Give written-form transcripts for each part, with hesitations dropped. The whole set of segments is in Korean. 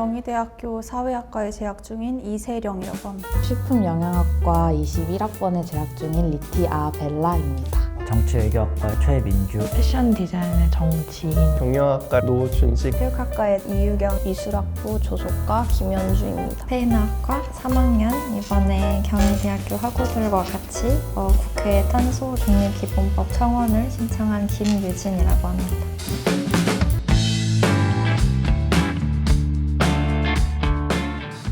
경희대학교 사회학과에 재학 중인 이세령이라고 합니다. 식품영양학과 21학번에 재학 중인 리티아 벨라입니다. 정치외교학과 최민주, 패션 디자인의 정지인, 경영학과 노준식, 체육학과의 이유경, 미술학부 조속과 김현주입니다. 스페인어학과 3학년 이번에 경희대학교 학우들과 같이 국회 탄소 중립 기본법 청원을 신청한 김유진이라고 합니다.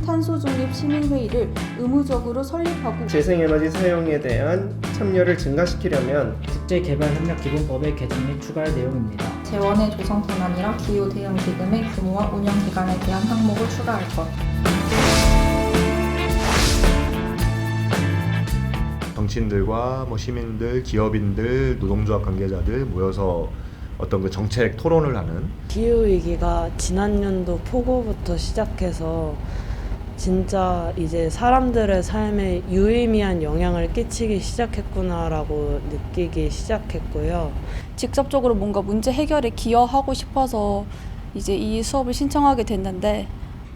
탄소중립 시민회의를 의무적으로 설립하고 재생에너지 사용에 대한 참여를 증가시키려면 국제개발협력기본법의 개정 및 추가할 내용입니다. 재원의 조성뿐 아니라 기후 대응 기금의 규모와 운영 기간에 대한 항목을 추가할 것. 정치인들과 시민들, 기업인들, 노동조합 관계자들 모여서 어떤 그 정책 토론을 하는 기후위기가 지난 연도 폭우부터 시작해서 진짜 이제 사람들의 삶에 유의미한 영향을 끼치기 시작했구나라고 느끼기 시작했고요. 직접적으로 뭔가 문제 해결에 기여하고 싶어서 이제 이 수업을 신청하게 됐는데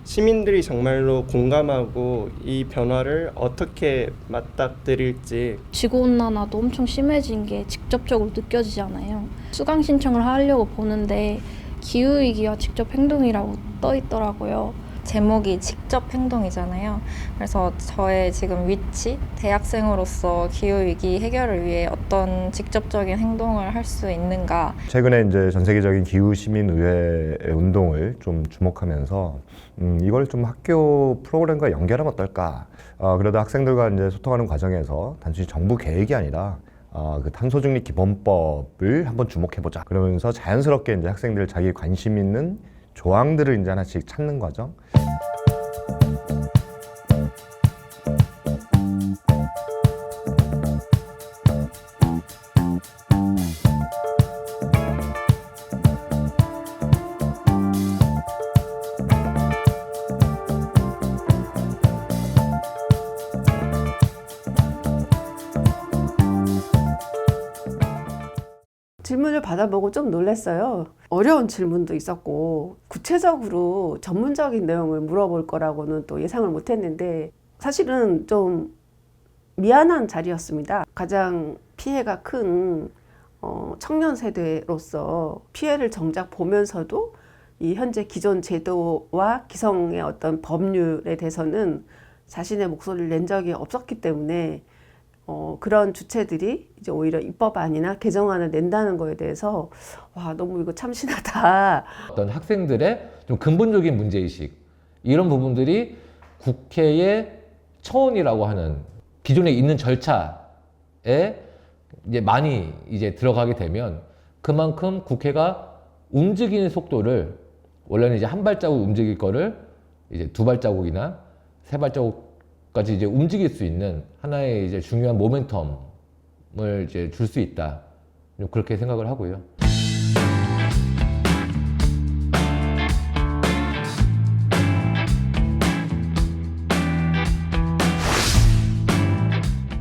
시민들이 정말로 공감하고 이 변화를 어떻게 맞닥뜨릴지 지구온난화도 엄청 심해진 게 직접적으로 느껴지잖아요. 수강 신청을 하려고 보는데 기후위기와 직접 행동이라고 떠 있더라고요. 제목이 직접 행동이잖아요. 그래서 저의 지금 위치, 대학생으로서 기후위기 해결을 위해 어떤 직접적인 행동을 할 수 있는가. 최근에 이제 전 세계적인 기후 시민 의회 운동을 좀 주목하면서 이걸 좀 학교 프로그램과 연결하면 어떨까? 그래도 학생들과 이제 소통하는 과정에서 단순히 정부 계획이 아니라 그 탄소중립 기본법을 한번 주목해보자. 그러면서 자연스럽게 이제 학생들 자기 관심 있는 조항들을 이제 하나씩 찾는 과정. 질문을 받아보고 좀 놀랐어요. 어려운 질문도 있었고 구체적으로 전문적인 내용을 물어볼 거라고는 또 예상을 못했는데 사실은 좀 미안한 자리였습니다. 가장 피해가 큰 청년 세대로서 피해를 정작 보면서도 이 현재 기존 제도와 기성의 어떤 법률에 대해서는 자신의 목소리를 낸 적이 없었기 때문에 그런 주체들이 이제 오히려 입법안이나 개정안을 낸다는 거에 대해서 와, 너무 이거 참신하다. 어떤 학생들의 좀 근본적인 문제의식, 이런 부분들이 국회의 처원이라고 하는 기존에 있는 절차에 이제 많이 이제 들어가게 되면 그만큼 국회가 움직이는 속도를 원래는 이제 한 발자국 움직일 거를 이제 두 발자국이나 세 발자국까지 이제 움직일 수 있는 하나의 이제 중요한 모멘텀을 이제 줄 수 있다. 그렇게 생각을 하고요.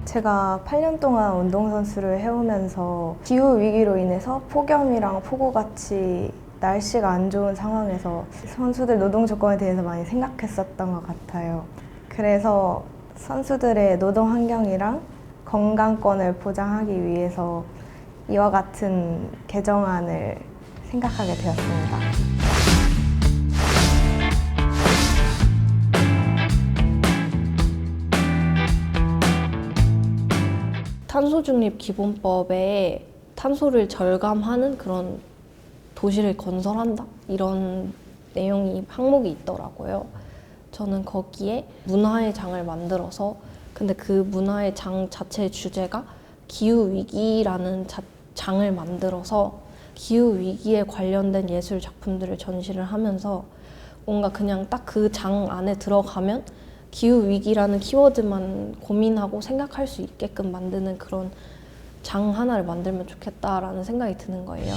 제가 8년 동안 운동선수를 해오면서 기후위기로 인해서 폭염이랑 폭우같이 날씨가 안 좋은 상황에서 선수들 노동 조건에 대해서 많이 생각했었던 것 같아요. 그래서 선수들의 노동 환경이랑 건강권을 보장하기 위해서 이와 같은 개정안을 생각하게 되었습니다. 탄소중립 기본법에 탄소를 절감하는 그런 도시를 건설한다? 이런 내용이 항목이 있더라고요. 저는 거기에 문화의 장을 만들어서 근데 그 문화의 장 자체의 주제가 기후위기라는 장을 만들어서 기후위기에 관련된 예술 작품들을 전시를 하면서 뭔가 그냥 딱 그 장 안에 들어가면 기후위기라는 키워드만 고민하고 생각할 수 있게끔 만드는 그런 장 하나를 만들면 좋겠다라는 생각이 드는 거예요.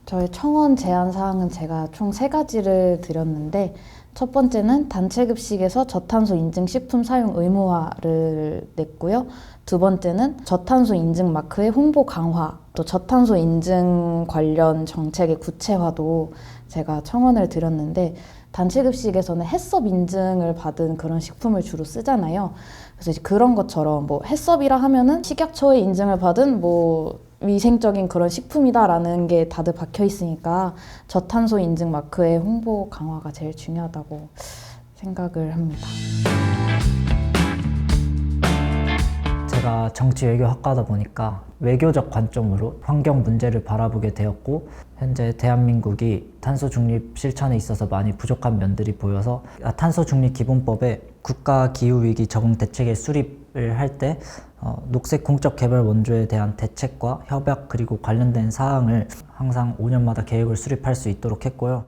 저희 청원 제안 사항은 제가 총 3가지를 드렸는데 첫 번째는 단체급식에서 저탄소 인증 식품 사용 의무화를 냈고요. 두 번째는 저탄소 인증 마크의 홍보 강화, 또 저탄소 인증 관련 정책의 구체화도 제가 청원을 드렸는데 단체급식에서는 해썹 인증을 받은 그런 식품을 주로 쓰잖아요. 그래서 이제 그런 것처럼 뭐 해썹이라 하면은 식약처의 인증을 받은 뭐 위생적인 그런 식품이다라는 게 다들 박혀 있으니까 저탄소 인증 마크의 홍보 강화가 제일 중요하다고 생각을 합니다. 제가 정치 외교학과다 보니까 외교적 관점으로 환경 문제를 바라보게 되었고 현재 대한민국이 탄소 중립 실천에 있어서 많이 부족한 면들이 보여서 탄소 중립 기본법에 국가 기후 위기 적응 대책의 수립을 할 때 녹색 공적 개발 원조에 대한 대책과 협약 그리고 관련된 사항을 항상 5년마다 계획을 수립할 수 있도록 했고요.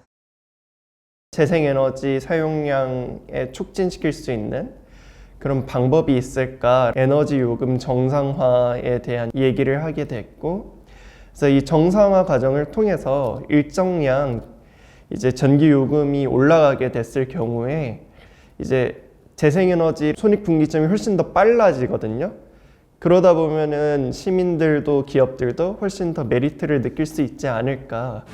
재생에너지 사용량에 촉진시킬 수 있는 그런 방법이 있을까? 에너지 요금 정상화에 대한 얘기를 하게 됐고, 그래서 이 정상화 과정을 통해서 일정량 이제 전기 요금이 올라가게 됐을 경우에 이제 재생에너지 손익분기점이 훨씬 더 빨라지거든요. 그러다 보면은 시민들도 기업들도 훨씬 더 메리트를 느낄 수 있지 않을까.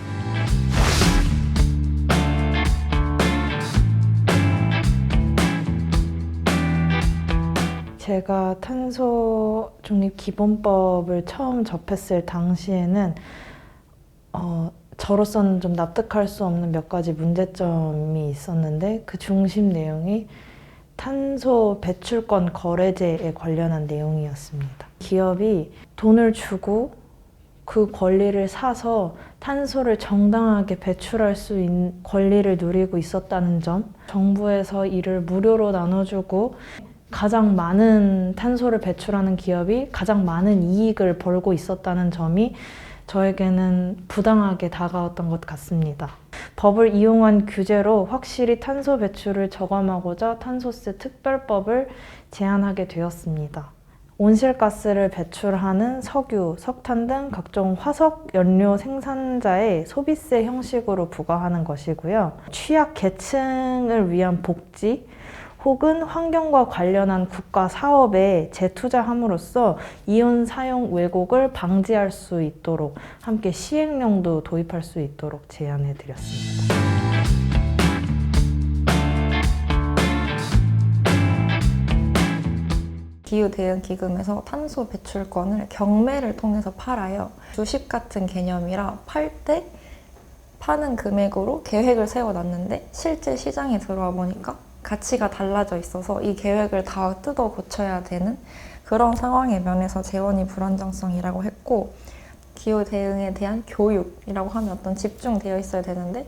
제가 탄소 중립 기본법을 처음 접했을 당시에는 저로서는 좀 납득할 수 없는 몇 가지 문제점이 있었는데 그 중심 내용이 탄소 배출권 거래제에 관련한 내용이었습니다. 기업이 돈을 주고 그 권리를 사서 탄소를 정당하게 배출할 수 있는 권리를 누리고 있었다는 점, 정부에서 이를 무료로 나눠주고 가장 많은 탄소를 배출하는 기업이 가장 많은 이익을 벌고 있었다는 점이 저에게는 부당하게 다가왔던 것 같습니다. 법을 이용한 규제로 확실히 탄소 배출을 저감하고자 탄소세 특별법을 제안하게 되었습니다. 온실가스를 배출하는 석유, 석탄 등 각종 화석 연료 생산자의 소비세 형식으로 부과하는 것이고요. 취약 계층을 위한 복지, 혹은 환경과 관련한 국가 사업에 재투자함으로써 이온 사용 왜곡을 방지할 수 있도록 함께 시행령도 도입할 수 있도록 제안해 드렸습니다. 기후대응기금에서 탄소 배출권을 경매를 통해서 팔아요. 주식 같은 개념이라 팔 때 파는 금액으로 계획을 세워놨는데 실제 시장에 들어와 보니까 가치가 달라져 있어서 이 계획을 다 뜯어 고쳐야 되는 그런 상황의 면에서 재원이 불안정성이라고 했고, 기후 대응에 대한 교육이라고 하면 어떤 집중되어 있어야 되는데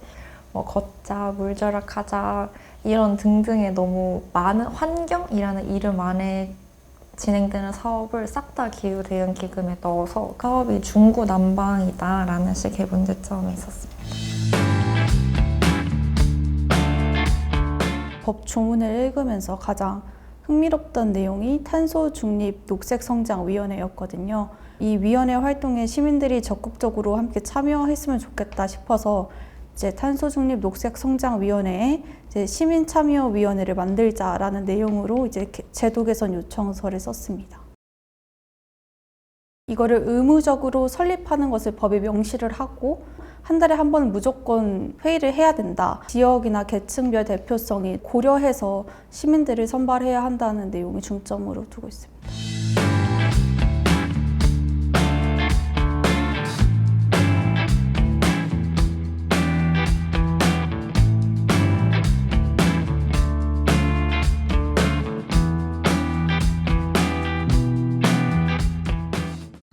걷자, 물 절약하자 이런 등등의 너무 많은 환경이라는 이름 안에 진행되는 사업을 싹 다 기후 대응 기금에 넣어서 사업이 중구난방이다라는 식의 문제점이 있었습니다. 법 조문을 읽으면서 가장 흥미롭던 내용이 탄소 중립 녹색 성장 위원회였거든요. 이 위원회 활동에 시민들이 적극적으로 함께 참여했으면 좋겠다 싶어서 이제 탄소 중립 녹색 성장 위원회에 이제 시민 참여 위원회를 만들자라는 내용으로 이제 제도 개선 요청서를 썼습니다. 이거를 의무적으로 설립하는 것을 법에 명시를 하고 한 달에 한 번은 무조건 회의를 해야 된다. 지역이나 계층별 대표성이 고려해서 시민들을 선발해야 한다는 내용을 중점으로 두고 있습니다.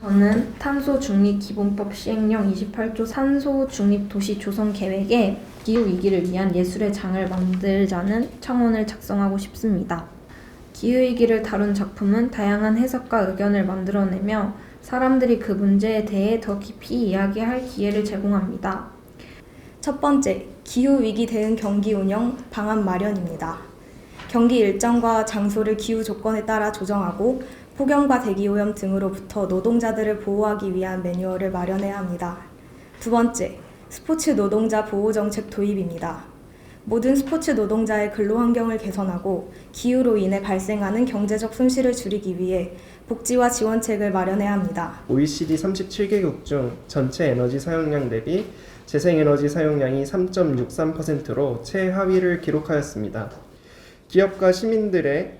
저는 탄소 중립 기본법 시행령 28조 탄소 중립 도시 조성 계획에 기후 위기를 위한 예술의 장을 만들자는 청원을 작성하고 싶습니다. 기후 위기를 다룬 작품은 다양한 해석과 의견을 만들어내며 사람들이 그 문제에 대해 더 깊이 이야기할 기회를 제공합니다. 첫 번째, 기후 위기 대응 경기 운영 방안 마련입니다. 경기 일정과 장소를 기후 조건에 따라 조정하고 폭염과 대기오염 등으로부터 노동자들을 보호하기 위한 매뉴얼을 마련해야 합니다. 두 번째, 스포츠 노동자 보호 정책 도입입니다. 모든 스포츠 노동자의 근로 환경을 개선하고 기후로 인해 발생하는 경제적 손실을 줄이기 위해 복지와 지원책을 마련해야 합니다. OECD 37개국 중 전체 에너지 사용량 대비 재생에너지 사용량이 3.63%로 최하위를 기록하였습니다. 기업과 시민들의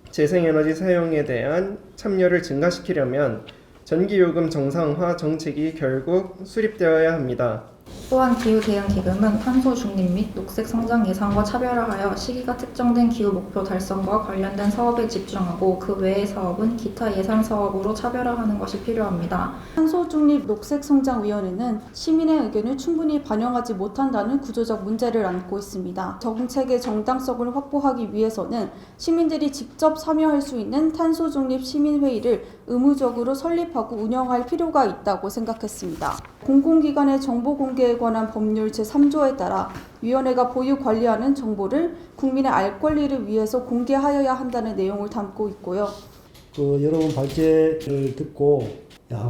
재생에너지 사용에 대한 참여를 증가시키려면 전기요금 정상화 정책이 결국 수립되어야 합니다. 또한 기후 대응 기금은 탄소 중립 및 녹색 성장 예산과 차별화하여 시기가 특정된 기후 목표 달성과 관련된 사업에 집중하고 그 외의 사업은 기타 예산 사업으로 차별화하는 것이 필요합니다. 탄소중립 녹색성장위원회는 시민의 의견을 충분히 반영하지 못한다는 구조적 문제를 안고 있습니다. 정책의 정당성을 확보하기 위해서는 시민들이 직접 참여할 수 있는 탄소중립 시민회의를 의무적으로 설립하고 운영할 필요가 있다고 생각했습니다. 공공기관의 정보 공개에 관한 법률 제3조에 따라 위원회가 보유 관리하는 정보를 국민의 알 권리를 위해서 공개하여야 한다는 내용을 담고 있고요. 여러분 발제를 듣고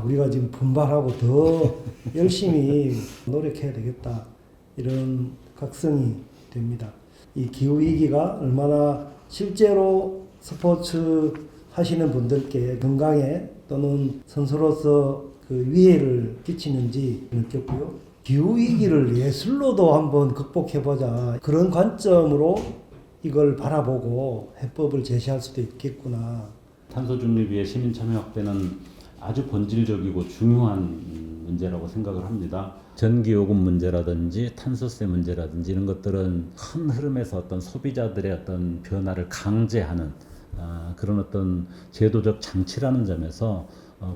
우리가 지금 분발하고 더 열심히 노력해야 되겠다 이런 각성이 됩니다. 이 기후위기가 얼마나 실제로 스포츠 하시는 분들께 건강에 또는 선수로서 그 위해를 끼치는지 느꼈고요. 기후위기를 예술로도 한번 극복해보자 그런 관점으로 이걸 바라보고 해법을 제시할 수도 있겠구나. 탄소중립 위해 시민 참여 확대는 아주 본질적이고 중요한 문제라고 생각을 합니다. 전기요금 문제라든지 탄소세 문제라든지 이런 것들은 큰 흐름에서 어떤 소비자들의 어떤 변화를 강제하는 그런 어떤 제도적 장치라는 점에서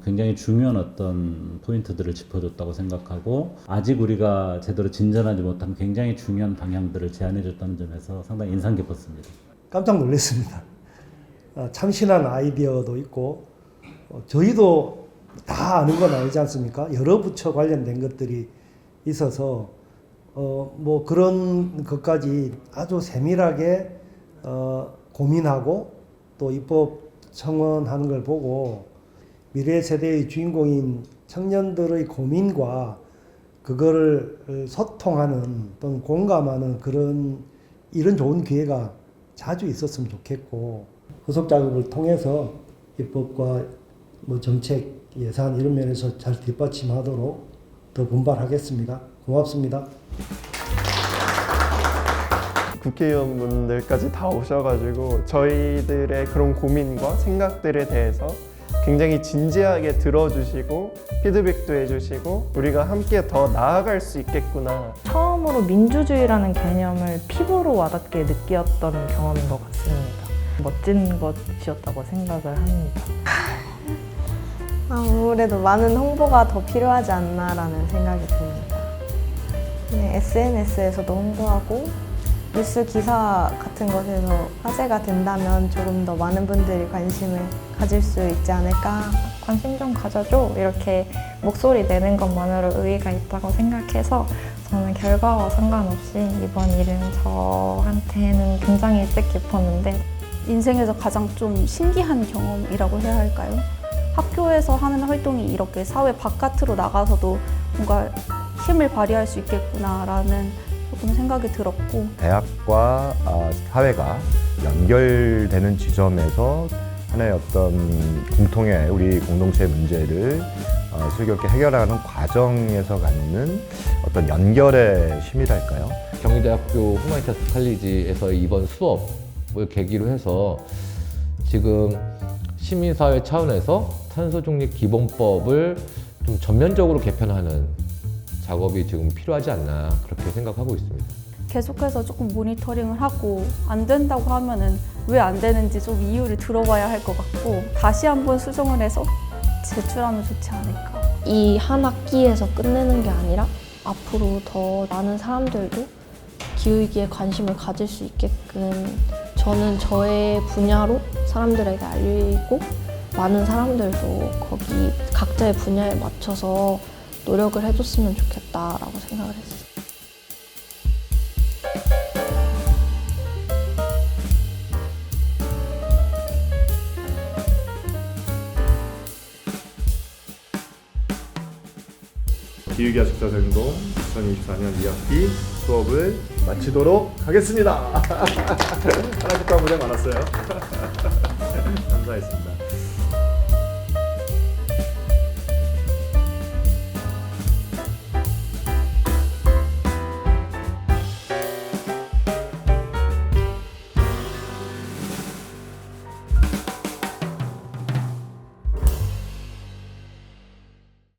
굉장히 중요한 어떤 포인트들을 짚어줬다고 생각하고 아직 우리가 제대로 진전하지 못한 굉장히 중요한 방향들을 제안해줬다는 점에서 상당히 인상 깊었습니다. 깜짝 놀랐습니다. 참신한 아이디어도 있고 저희도 다 아는 건 아니지 않습니까? 여러 부처 관련된 것들이 있어서 뭐 그런 것까지 아주 세밀하게 고민하고 또 입법 청원하는 걸 보고 미래 세대의 주인공인 청년들의 고민과 그거를 소통하는 또는 공감하는 그런 이런 좋은 기회가 자주 있었으면 좋겠고 후속 작업을 통해서 입법과 뭐 정책, 예산 이런 면에서 잘 뒷받침하도록 더 분발하겠습니다. 고맙습니다. 국회의원분들까지 다 오셔가지고 저희들의 그런 고민과 생각들에 대해서 굉장히 진지하게 들어주시고 피드백도 해주시고 우리가 함께 더 나아갈 수 있겠구나. 처음으로 민주주의라는 개념을 피부로 와닿게 느꼈던 경험인 것 같습니다. 멋진 것이었다고 생각을 합니다. 아무래도 많은 홍보가 더 필요하지 않나라는 생각이 듭니다. SNS에서도 홍보하고 뉴스 기사 같은 것에서 화제가 된다면 조금 더 많은 분들이 관심을 가질 수 있지 않을까. 관심 좀 가져줘 이렇게 목소리 내는 것만으로 의의가 있다고 생각해서 저는 결과와 상관없이 이번 일은 저한테는 굉장히 뜻깊었는데 인생에서 가장 좀 신기한 경험이라고 해야 할까요? 학교에서 하는 활동이 이렇게 사회 바깥으로 나가서도 뭔가 힘을 발휘할 수 있겠구나라는 조금 생각이 들었고 대학과 사회가 연결되는 지점에서 하나의 어떤 공통의 우리 공동체의 문제를 슬기롭게 해결하는 과정에서 갖는 어떤 연결의 힘이랄까요? 경희대학교 후마니타스 칼리지에서 이번 수업을 계기로 해서 지금 시민사회 차원에서 탄소중립 기본법을 좀 전면적으로 개편하는 작업이 지금 필요하지 않나 그렇게 생각하고 있습니다. 계속해서 조금 모니터링을 하고 안 된다고 하면은 왜 안 되는지 좀 이유를 들어봐야 할 것 같고 다시 한번 수정을 해서 제출하면 좋지 않을까. 이 한 학기에서 끝내는 게 아니라 앞으로 더 많은 사람들도 기후위기에 관심을 가질 수 있게끔 저는 저의 분야로 사람들에게 알리고 많은 사람들도 거기 각자의 분야에 맞춰서 노력을 해줬으면 좋겠다라고 생각을 했어요. 기후기하 축사생동 2024년 2학기 수업을 마치도록 하겠습니다. 하나부터 고생 많았어요. 감사했습니다.